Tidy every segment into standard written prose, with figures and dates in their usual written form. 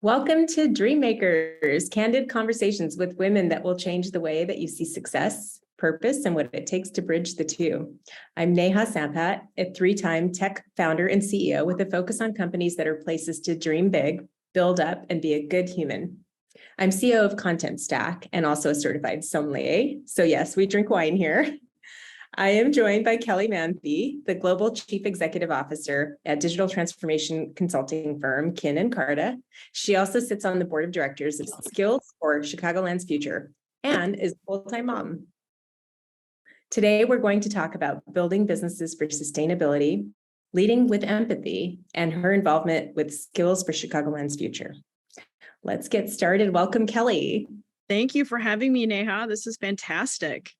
Welcome to Dreammakers, candid conversations with women that will change the way that you see success, purpose, and what it takes to bridge the two. I'm Neha Sampat, a three-time tech founder and CEO with a focus on companies that are places to dream big, build up, and be a good human. I'm CEO of Contentstack and also a certified sommelier. So yes, we drink wine here. I am joined by Kelly Manthey, the Global Chief Executive Officer at digital transformation consulting firm Kin Carta. She also sits on the board of directors of Skills for Chicagolands Future and is a full-time mom. Today, we're going to talk about building businesses for sustainability, leading with empathy, and her involvement with Skills for Chicagolands Future. Let's get started. Welcome, Kelly. Thank you for having me, Neha. This is fantastic.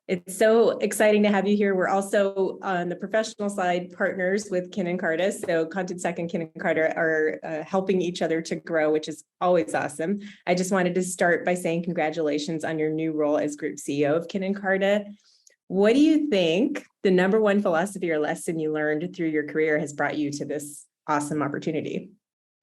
It's so exciting to have you here. We're also on the professional side partners with Kin Carta. So Contentstack and Kin Carta are helping each other to grow, which is always awesome. I just wanted to start by saying congratulations on your new role as Group CEO of Kin Carta. What do you think the number one philosophy or lesson you learned through your career has brought you to this awesome opportunity?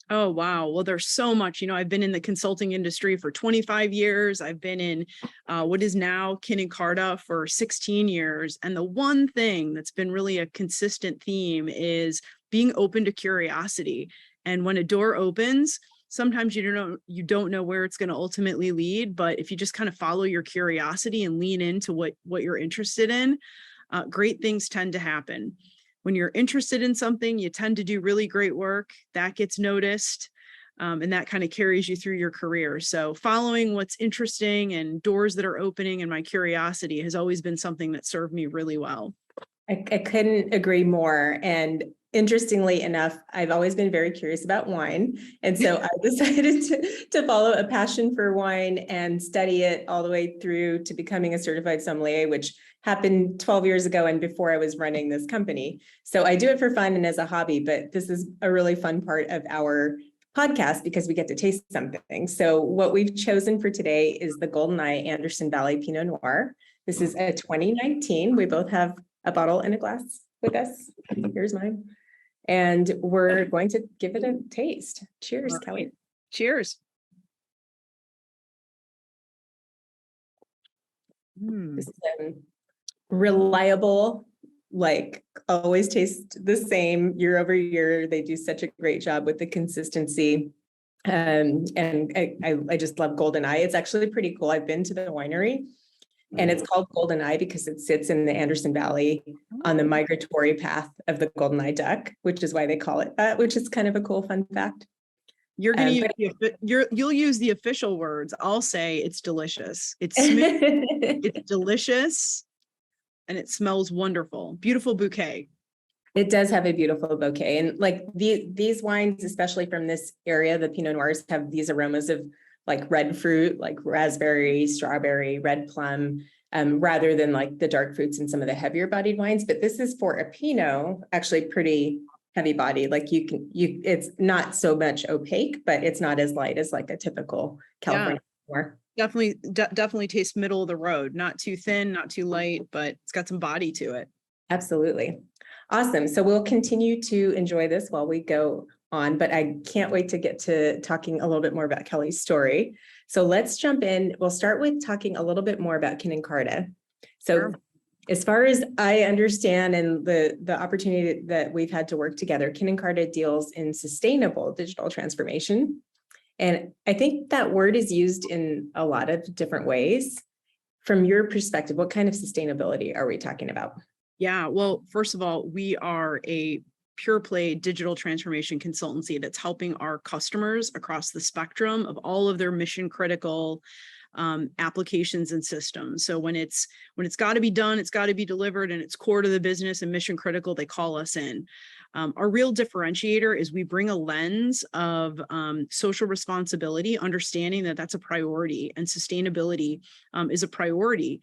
Oh, wow. Well, there's so much. I've been in the consulting industry for 25 years. I've been in what is now Kin Carta for 16 years. And the one thing that's been really a consistent theme is being open to curiosity. And when a door opens, sometimes you don't know where it's going to ultimately lead. But if you just kind of follow your curiosity and lean into what you're interested in, great things tend to happen. When you're interested in something, you tend to do really great work that gets noticed, and that kind of carries you through your career. So following what's interesting and doors that are opening and my curiosity has always been something that served me really well. I couldn't agree more. And interestingly enough, I've always been very curious about wine. And so I decided to follow a passion for wine and study it all the way through to becoming a certified sommelier, which happened 12 years ago and before I was running this company. So I do it for fun and as a hobby, but this is a really fun part of our podcast because we get to taste something. So what we've chosen for today is the Goldeneye Anderson Valley Pinot Noir. This is a 2019. We both have a bottle and a glass with us. Here's mine. And we're going to give it a taste. Cheers, Kelly. Cheers. This is reliable, like always tastes the same year over year. They do such a great job with the consistency. And I just love Goldeneye. It's actually pretty cool. I've been to the winery. And it's called Goldeneye because it sits in the Anderson Valley on the migratory path of the Goldeneye duck, which is why they call it that, which is kind of a cool fun fact. You're going to you'll use the official words. I'll say it's delicious. It's smooth, it's delicious, and it smells wonderful. Beautiful bouquet. It does have a beautiful bouquet. And like these wines, especially from this area, the Pinot Noirs have these aromas of like red fruit, like raspberry, strawberry, red plum, rather than like the dark fruits in some of the heavier bodied wines. But this is for a Pinot, actually pretty heavy bodied. Like it's not so much opaque, but it's not as light as like a typical California Noir. Definitely tastes middle of the road, not too thin, not too light, but it's got some body to it. Absolutely. Awesome. So we'll continue to enjoy this while we go on, but I can't wait to get to talking a little bit more about Kelly's story. So let's jump in. We'll start with talking a little bit more about Kin Carta. So sure. As far as I understand and the opportunity that we've had to work together, Kin Carta deals in sustainable digital transformation. And I think that word is used in a lot of different ways. From your perspective, what kind of sustainability are we talking about? Yeah, well, first of all, we are a pure play digital transformation consultancy that's helping our customers across the spectrum of all of their mission critical applications and systems. So when it's got to be done, it's got to be delivered, and it's core to the business and mission critical, they call us in. Our real differentiator is we bring a lens of social responsibility, understanding that that's a priority, and sustainability is a priority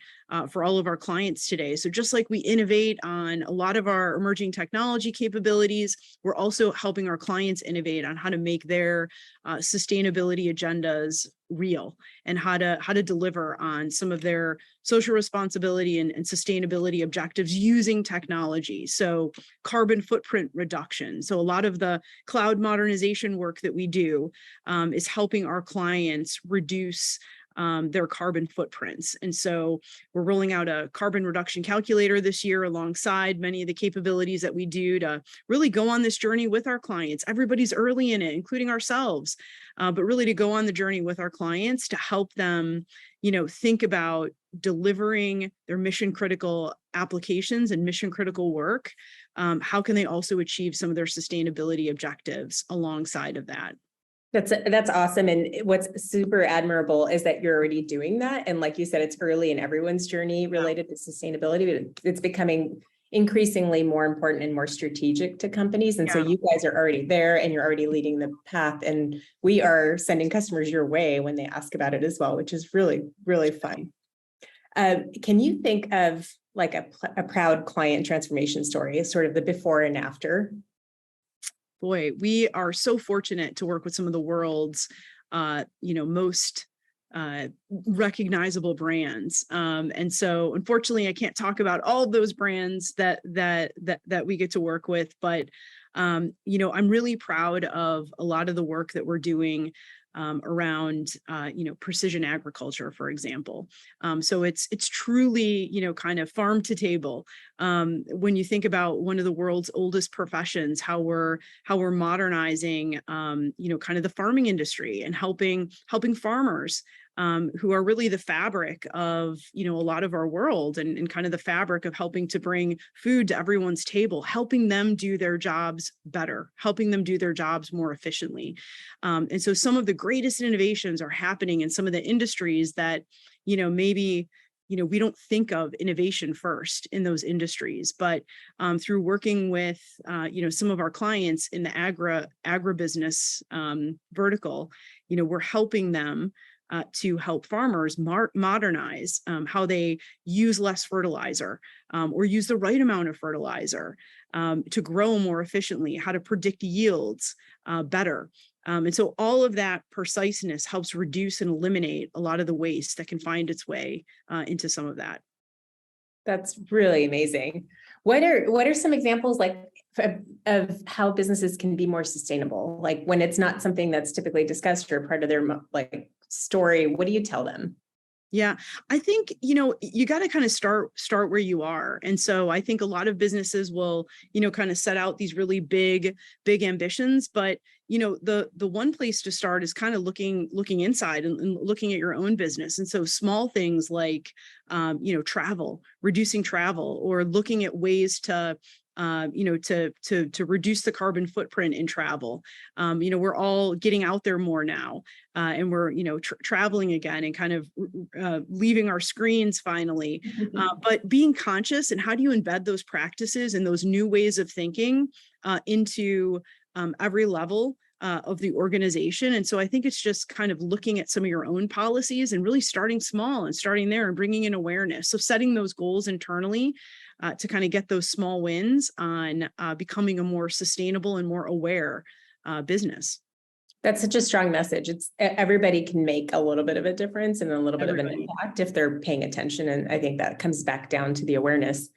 for all of our clients today. So just like we innovate on a lot of our emerging technology capabilities, we're also helping our clients innovate on how to make their sustainability agendas real and how to deliver on some of their social responsibility and sustainability objectives using technology. So carbon footprint reduction. So a lot of the cloud modernization work that we do is helping our clients reduce their carbon footprints. And so we're rolling out a carbon reduction calculator this year alongside many of the capabilities that we do to really go on this journey with our clients. Everybody's early in it, including ourselves, but really to go on the journey with our clients to help them, think about delivering their mission critical applications and mission critical work. How can they also achieve some of their sustainability objectives alongside of that? That's awesome. And what's super admirable is that you're already doing that. And like you said, it's early in everyone's journey related to sustainability, but it's becoming increasingly more important and more strategic to companies. And so you guys are already there and you're already leading the path. And we are sending customers your way when they ask about it as well, which is really, really fun. Can you think of like a proud client transformation story, sort of the before and after? Boy, we are so fortunate to work with some of the world's, most recognizable brands. And so unfortunately, I can't talk about all of those brands that we get to work with, but, I'm really proud of a lot of the work that we're doing around, precision agriculture, for example. So it's truly, kind of farm to table. When you think about one of the world's oldest professions, how we're modernizing, kind of the farming industry and helping farmers who are really the fabric of, a lot of our world and kind of the fabric of helping to bring food to everyone's table, helping them do their jobs better, helping them do their jobs more efficiently. And so some of the greatest innovations are happening in some of the industries that, maybe, we don't think of innovation first in those industries, but through working with, some of our clients in the agribusiness vertical, we're helping them to help farmers modernize how they use less fertilizer or use the right amount of fertilizer to grow more efficiently, how to predict yields better. And so all of that preciseness helps reduce and eliminate a lot of the waste that can find its way into some of that. That's really amazing. What are some examples like of how businesses can be more sustainable? Like when it's not something that's typically discussed or part of their story, what do you tell them? Yeah, I think, you got to kind of start where you are. And so I think a lot of businesses will, kind of set out these really big ambitions, but, the one place to start is kind of looking inside and looking at your own business. And so small things like, travel, reducing travel, or looking at ways to to reduce the carbon footprint in travel. We're all getting out there more now, and we're, traveling again and kind of leaving our screens finally. But being conscious, and how do you embed those practices and those new ways of thinking into every level of the organization. And so I think it's just kind of looking at some of your own policies and really starting small and starting there and bringing in awareness. So setting those goals internally to kind of get those small wins on becoming a more sustainable and more aware business. That's such a strong message. It's everybody can make a little bit of a difference and a little bit of an impact if they're paying attention. And I think that comes back down to the awareness.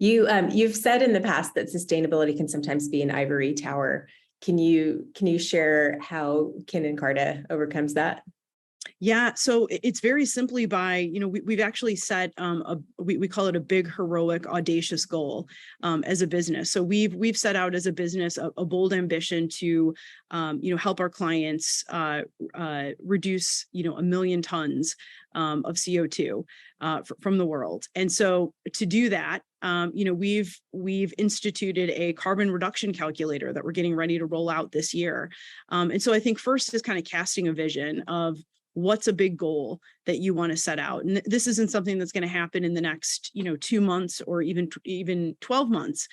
You've said in the past that sustainability can sometimes be an ivory tower. Can you share how Kin Carta overcomes that? Yeah, so it's very simply by, we've actually set we call it a big, heroic, audacious goal as a business. So we've set out as a business a bold ambition to help our clients reduce 1 million tons of CO2 from the world. And so to do that, we've instituted a carbon reduction calculator that we're getting ready to roll out this year. And so I think first is kind of casting a vision of what's a big goal that you want to set out. And this isn't something that's going to happen in the next, 2 months or even 12 months.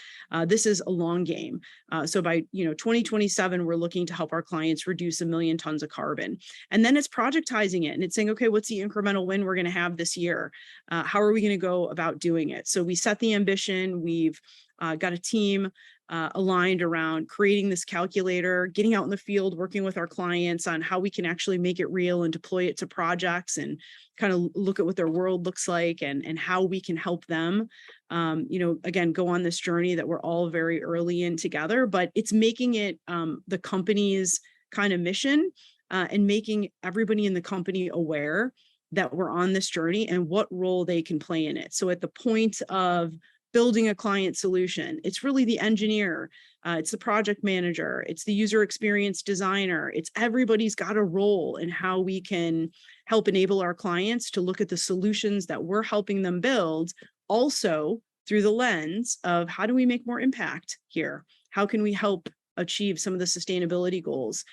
This is a long game. So by, 2027, we're looking to help our clients reduce 1 million tons of carbon. And then it's projectizing it and it's saying, okay, what's the incremental win we're going to have this year? How are we going to go about doing it? So we set the ambition. We've got a team aligned around creating this calculator, getting out in the field, working with our clients on how we can actually make it real and deploy it to projects and kind of look at what their world looks like and how we can help them, again, go on this journey that we're all very early in together, but it's making it the company's kind of mission and making everybody in the company aware that we're on this journey and what role they can play in it. So at the point of building a client solution, it's really the engineer, it's the project manager, it's the user experience designer. It's everybody's got a role in how we can help enable our clients to look at the solutions that we're helping them build, also through the lens of how do we make more impact here? How can we help achieve some of the sustainability goals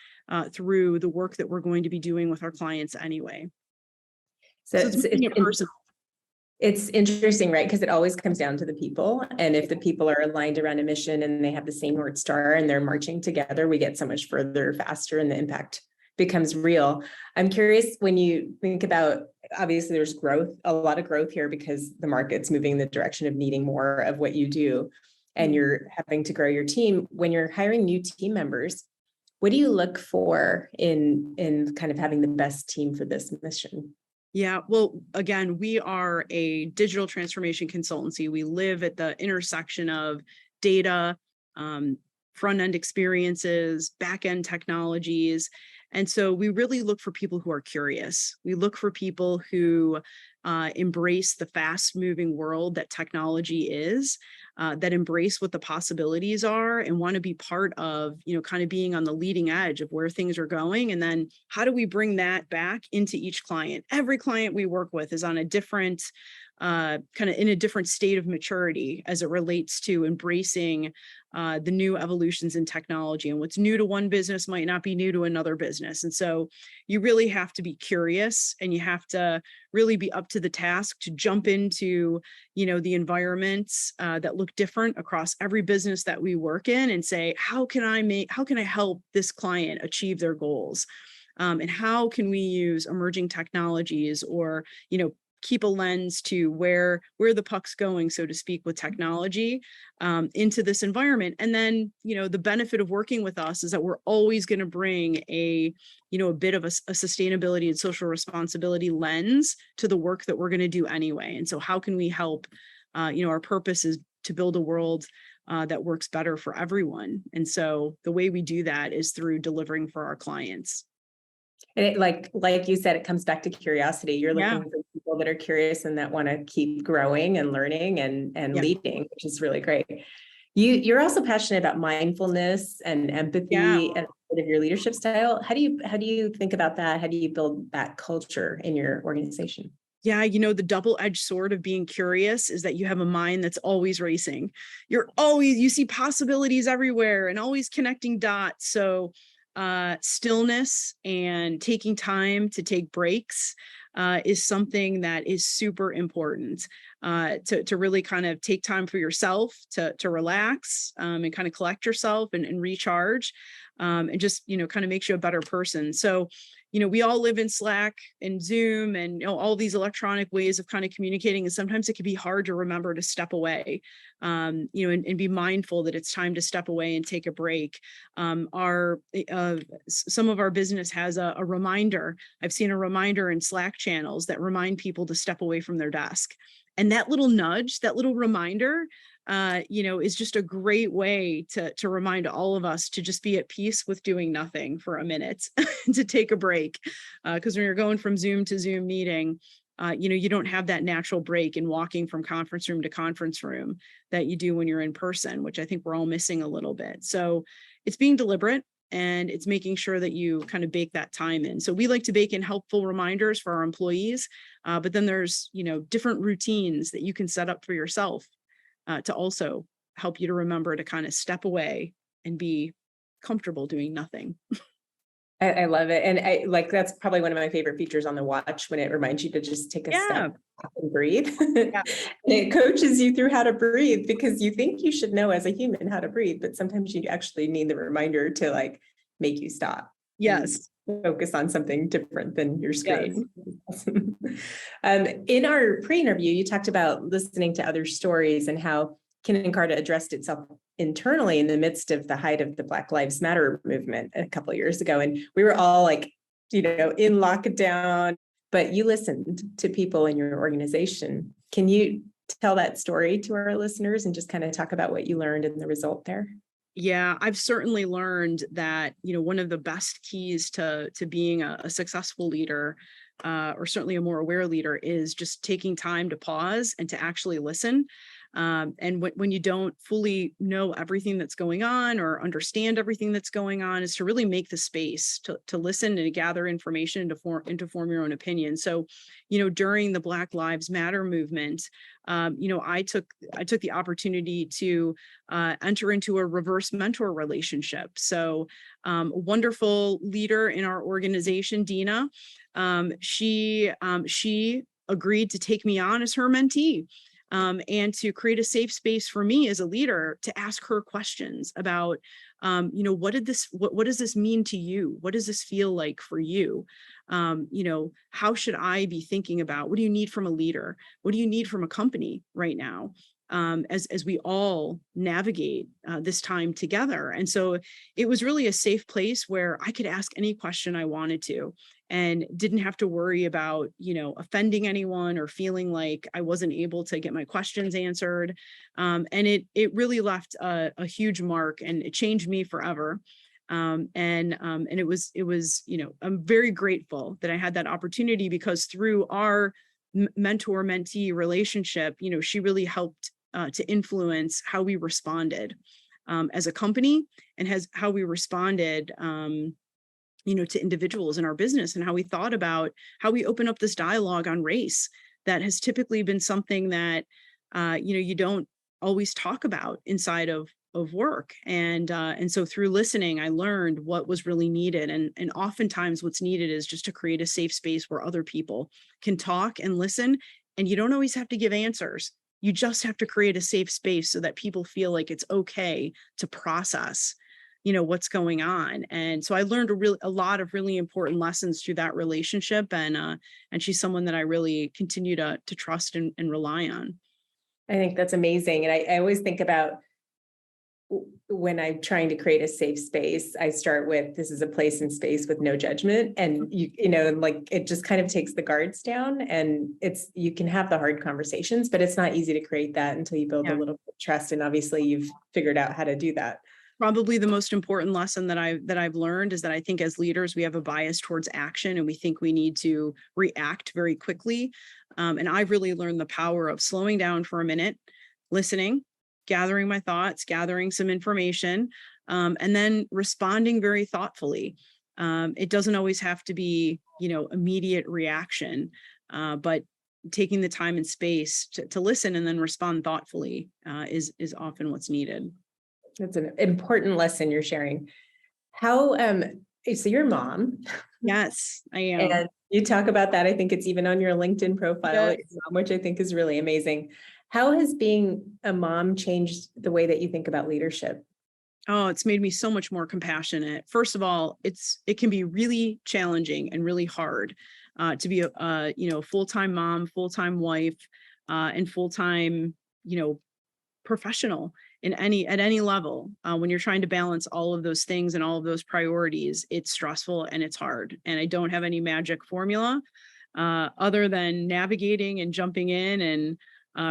through the work that we're going to be doing with our clients anyway? So it's making it personal. It's interesting, right? Because it always comes down to the people. And if the people are aligned around a mission and they have the same North Star and they're marching together, we get so much further faster and the impact becomes real. I'm curious, when you think about, obviously there's growth, a lot of growth here because the market's moving in the direction of needing more of what you do and you're having to grow your team. When you're hiring new team members, what do you look for in kind of having the best team for this mission? Yeah, well, again, we are a digital transformation consultancy. We live at the intersection of data, front-end experiences, back-end technologies. And so we really look for people who are curious. We look for people who embrace the fast-moving world that technology is, that embrace what the possibilities are and want to be part of, kind of being on the leading edge of where things are going. And then how do we bring that back into each client? Every client we work with is on a different, kind of in a different state of maturity as it relates to embracing the new evolutions in technology, and what's new to one business might not be new to another business. And so you really have to be curious and you have to really be up to the task to jump into, the environments that look different across every business that we work in and say, how can I help this client achieve their goals? And how can we use emerging technologies or, keep a lens to where the puck's going, so to speak, with technology into this environment. And then, the benefit of working with us is that we're always going to bring a bit of a sustainability and social responsibility lens to the work that we're going to do anyway. And so how can we help, our purpose is to build a world that works better for everyone. And so the way we do that is through delivering for our clients. And it, like you said, it comes back to curiosity. You're looking for people that are curious and that want to keep growing and learning and leading, which is really great. You're also passionate about mindfulness and empathy as part of your leadership style. How do you think about that? How do you build that culture in your organization? Yeah, the double-edged sword of being curious is that you have a mind that's always racing. You see possibilities everywhere and always connecting dots. So stillness and taking time to take breaks is something that is super important to really kind of take time for yourself to relax and kind of collect yourself and recharge and just, kind of makes you a better person. So, we all live in Slack and Zoom and all these electronic ways of kind of communicating. And sometimes it can be hard to remember to step away, and be mindful that it's time to step away and take a break. Some of our business has a reminder. I've seen a reminder in Slack channels that remind people to step away from their desk. And that little nudge, that little reminder, is just a great way to remind all of us to just be at peace with doing nothing for a minute, to take a break. Because when you're going from Zoom to Zoom meeting, you don't have that natural break in walking from conference room to conference room that you do when you're in person, which I think we're all missing a little bit. So it's being deliberate and it's making sure that you kind of bake that time in. So we like to bake in helpful reminders for our employees, but then there's, different routines that you can set up for yourself to also help you to remember to kind of step away and be comfortable doing nothing. I love it. And that's probably one of my favorite features on the watch, when it reminds you to just take a step and breathe. And it coaches you through how to breathe, because you think you should know as a human how to breathe, but sometimes you actually need the reminder to make you stop. Yes. Focus on something different than your screen. Yes. In our pre-interview, you talked about listening to other stories and how Kin Carta addressed itself internally in the midst of the height of the Black Lives Matter movement a couple of years ago. And we were all like, in lockdown, but you listened to people in your organization. Can you tell that story to our listeners and just kind of talk about what you learned and the result there? Yeah, I've certainly learned that, one of the best keys to being a successful leader, or certainly a more aware leader, is just taking time to pause and to actually listen. And when you don't fully know everything that's going on or understand everything that's going on, is to really make the space to listen and to gather information and to form your own opinion. So, during the Black Lives Matter movement, I took the opportunity to enter into a reverse mentor relationship. So, a wonderful leader in our organization, Dina, she agreed to take me on as her mentee. And to create a safe space for me as a leader to ask her questions about, what does this mean to you? What does this feel like for you? How should I be thinking about, what do you need from a leader? What do you need from a company right now? As we all navigate this time together. And so it was really a safe place where I could ask any question I wanted to, and didn't have to worry about, offending anyone or feeling like I wasn't able to get my questions answered. And it really left a huge mark, and it changed me forever. And it was, I'm very grateful that I had that opportunity, because through our mentor-mentee relationship, she really helped to influence how we responded as a company, and how we responded to individuals in our business, and how we thought about how we open up this dialogue on race that has typically been something that, you don't always talk about inside of work. And so through listening, I learned what was really needed. And oftentimes what's needed is just to create a safe space where other people can talk and listen. And you don't always have to give answers. You just have to create a safe space so that people feel like it's okay to process what's going on. And so I learned a lot of really important lessons through that relationship. And she's someone that I really continue to trust and rely on. I think that's amazing. And I always think about, when I'm trying to create a safe space, I start with, this is a place and space with no judgment. And like, it just kind of takes the guards down, and you can have the hard conversations, but it's not easy to create that until you build a little bit of trust. And obviously you've figured out how to do that. Probably the most important lesson that I've learned is that I think as leaders, we have a bias towards action, and we think we need to react very quickly. And I've really learned the power of slowing down for a minute, listening, gathering my thoughts, gathering some information, and then responding very thoughtfully. It doesn't always have to be, immediate reaction, but taking the time and space to listen and then respond thoughtfully is often what's needed. That's an important lesson you're sharing. How, so you're a mom. Yes, I am. And you talk about that. I think it's even on your LinkedIn profile, Yes. which I think is really amazing. How has being a mom changed the way that you think about leadership? Oh, it's made me so much more compassionate. First of all, it can be really challenging and really hard to be a full-time mom, full-time wife, and full-time, professional at any level. When you're trying to balance all of those things and all of those priorities, it's stressful and it's hard. And I don't have any magic formula other than navigating and jumping in and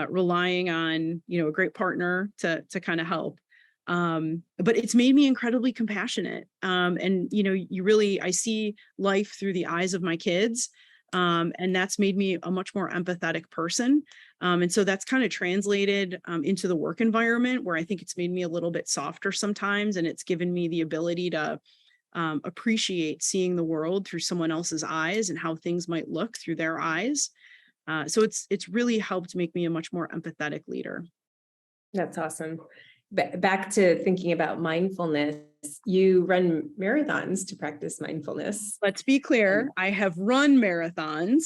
relying on, a great partner to kind of help. But it's made me incredibly compassionate. And, I see life through the eyes of my kids. And that's made me a much more empathetic person. And so that's kind of translated into the work environment, where I think it's made me a little bit softer sometimes. And it's given me the ability to appreciate seeing the world through someone else's eyes and how things might look through their eyes. So it's really helped make me a much more empathetic leader. That's awesome. Back to thinking about mindfulness, you run marathons to practice mindfulness. Let's be clear, I have run marathons.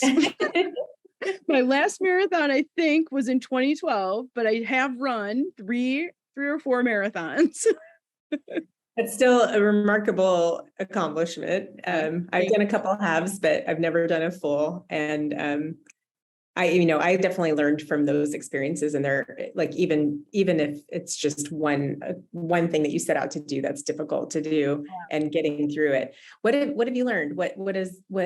My last marathon, I think, was in 2012, but I have run three or four marathons. It's still a remarkable accomplishment. I've done a couple halves, but I've never done a full. And I definitely learned from those experiences, and they're like, even if it's just one thing that you set out to do, that's difficult to do, and getting through it. What have you learned? What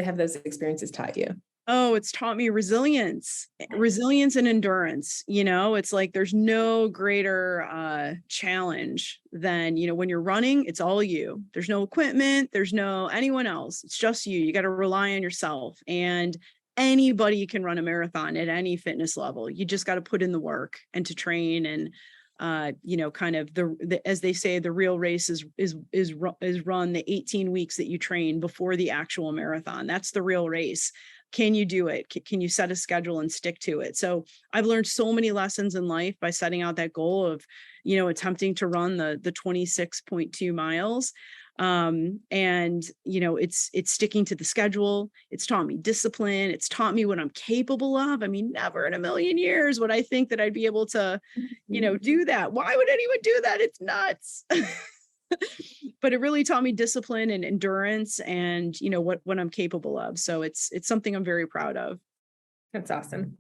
have those experiences taught you? Oh, it's taught me resilience and endurance. It's like there's no greater challenge than, when you're running, it's all you. There's no equipment, there's no anyone else. It's just you. You got to rely on yourself. And anybody can run a marathon at any fitness level. You just got to put in the work and to train. And kind of the as they say, the real race is run the 18 weeks that you train before the actual marathon. That's the real race. Can you do it? Can you set a schedule and stick to it? So I've learned so many lessons in life by setting out that goal of, attempting to run the 26.2 miles. It's sticking to the schedule. It's taught me discipline. It's taught me what I'm capable of. I mean, never in a million years would I think that I'd be able to, do that. Why would anyone do that? It's nuts. But it really taught me discipline and endurance and, what I'm capable of. So it's something I'm very proud of. That's awesome.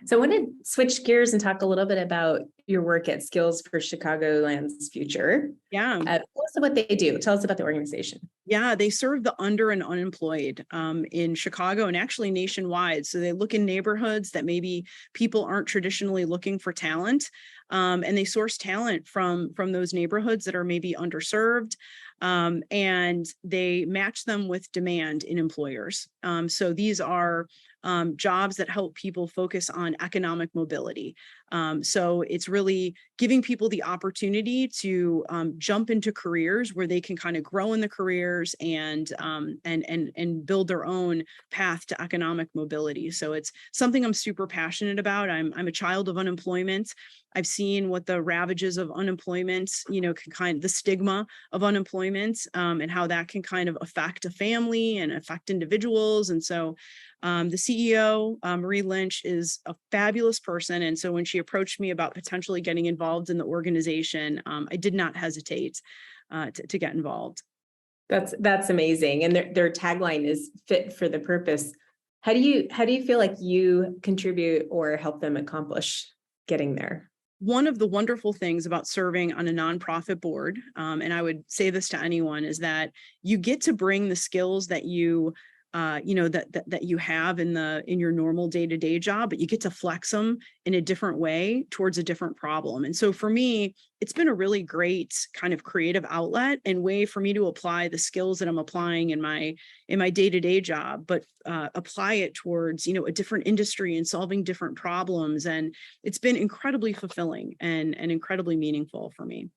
So I want to switch gears and talk a little bit about your work at Skills for Chicagolands Future. Yeah. Tell us what they do. Tell us about the organization. Yeah, they serve the under and unemployed in Chicago and actually nationwide. So they look in neighborhoods that maybe people aren't traditionally looking for talent, and they source talent from those neighborhoods that are maybe underserved, and they match them with demand in employers. So these are jobs that help people focus on economic mobility. So it's really giving people the opportunity to jump into careers where they can kind of grow in the careers and build their own path to economic mobility. So it's something I'm super passionate about. I'm a child of unemployment. I've seen what the ravages of unemployment, the stigma of unemployment, and how that can kind of affect a family and affect individuals. And so the CEO, Marie Lynch, is a fabulous person. And so when she approached me about potentially getting involved in the organization, I did not hesitate to get involved. That's amazing. And their tagline is fit for the purpose. How do you feel like you contribute or help them accomplish getting there? One of the wonderful things about serving on a nonprofit board, and I would say this to anyone, is that you get to bring the skills that you that you have in your normal day-to-day job, but you get to flex them in a different way towards a different problem. And so for me, it's been a really great kind of creative outlet and way for me to apply the skills that I'm applying in my day-to-day job, but apply it towards, a different industry and solving different problems. And it's been incredibly fulfilling and incredibly meaningful for me.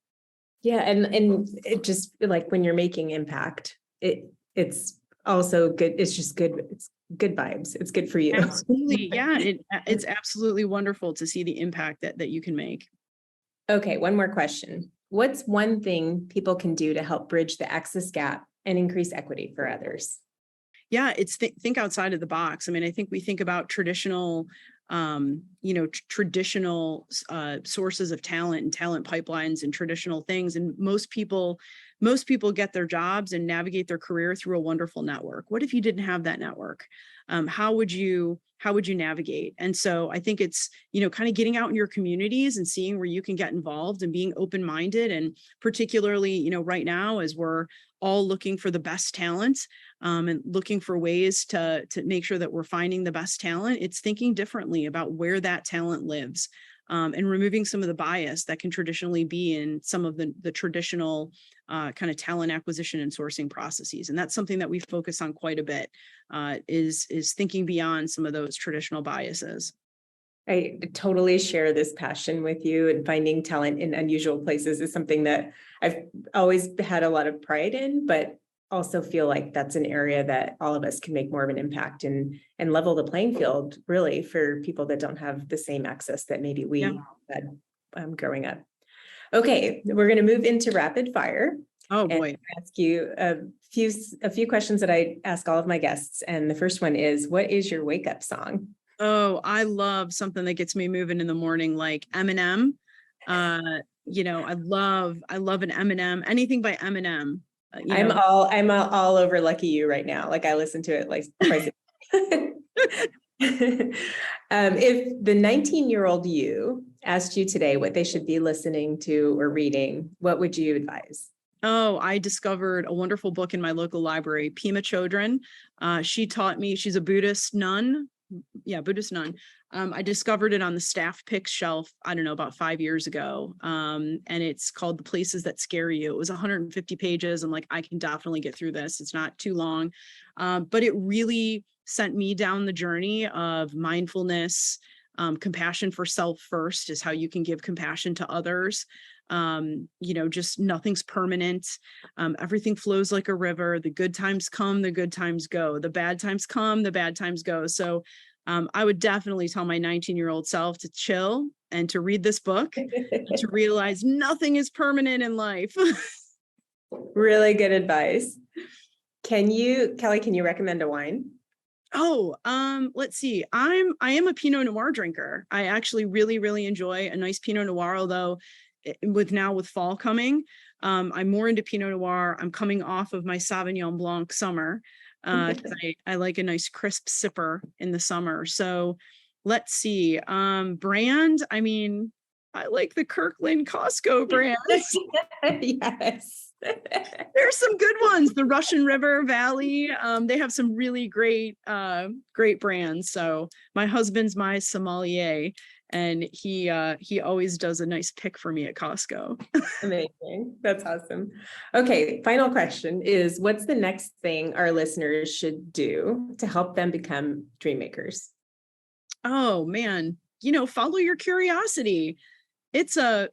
Yeah. And it just, like, when you're making impact, it's also good. It's just good. It's good vibes. It's good for you. Absolutely. Yeah. It's absolutely wonderful to see the impact that you can make. Okay. One more question. What's one thing people can do to help bridge the access gap and increase equity for others? Yeah, it's think outside of the box. I mean, I think we think about traditional sources of talent and talent pipelines and traditional things. And most people get their jobs and navigate their career through a wonderful network. What if you didn't have that network? How would you navigate? And so I think it's, kind of getting out in your communities and seeing where you can get involved and being open-minded. And particularly, right now, as we're all looking for the best talent, and looking for ways to make sure that we're finding the best talent, it's thinking differently about where that talent lives, and removing some of the bias that can traditionally be in some of the traditional kind of talent acquisition and sourcing processes. And that's something that we focus on quite a bit, is thinking beyond some of those traditional biases. I totally share this passion with you, and finding talent in unusual places is something that I've always had a lot of pride in, but also feel like that's an area that all of us can make more of an impact and level the playing field, really, for people that don't have the same access that maybe we had growing up. Okay, we're going to move into rapid fire. Oh boy. Ask you a few questions that I ask all of my guests. And the first one is, what is your wake up song? Oh, I love something that gets me moving in the morning, like Eminem. I love an Eminem, anything by Eminem. I'm all over Lucky You right now. Like, I listen to it like twice a day. If the 19-year-old you asked you today what they should be listening to or reading, what would you advise? Oh, I discovered a wonderful book in my local library, Pema Chodron. She taught me, she's a Buddhist nun. Yeah, Buddhist nun. I discovered it on the staff picks shelf, I don't know, about 5 years ago. And it's called The Places That Scare You. It was 150 pages. I'm like, I can definitely get through this. It's not too long. But it really sent me down the journey of mindfulness. Compassion for self first is how you can give compassion to others. Just nothing's permanent. Everything flows like a river. The good times come, the good times go. The bad times come, the bad times go. So I would definitely tell my 19-year-old self to chill and to read this book, to realize nothing is permanent in life. Really good advice. Kelly, can you recommend a wine? Oh, let's see. I am a Pinot Noir drinker. I actually really, really enjoy a nice Pinot Noir, although with fall coming, I'm more into Pinot Noir. I'm coming off of my Sauvignon Blanc summer. I like a nice crisp sipper in the summer. So let's see. Brand, I mean, I like the Kirkland Costco brands. Yes. There's some good ones. The Russian River Valley. They have some really great brands. So my husband's my sommelier, and he always does a nice pick for me at Costco. Amazing. That's awesome. Okay, final question is, what's the next thing our listeners should do to help them become dream makers? Oh man, follow your curiosity. It's a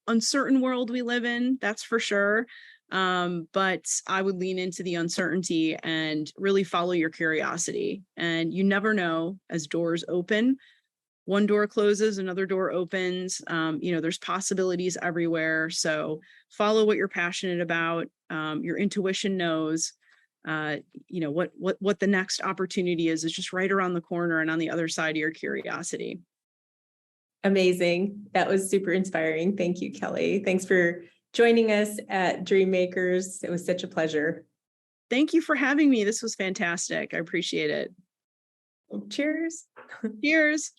uncertain world we live in, that's for sure. But I would lean into the uncertainty and really follow your curiosity. And you never know, as doors open, one door closes, another door opens. There's possibilities everywhere. So follow what you're passionate about. Your intuition knows, what the next opportunity is just right around the corner and on the other side of your curiosity. Amazing. That was super inspiring. Thank you, Kelly. Thanks for joining us at Dreammakers. It was such a pleasure. Thank you for having me. This was fantastic. I appreciate it. Cheers. Cheers.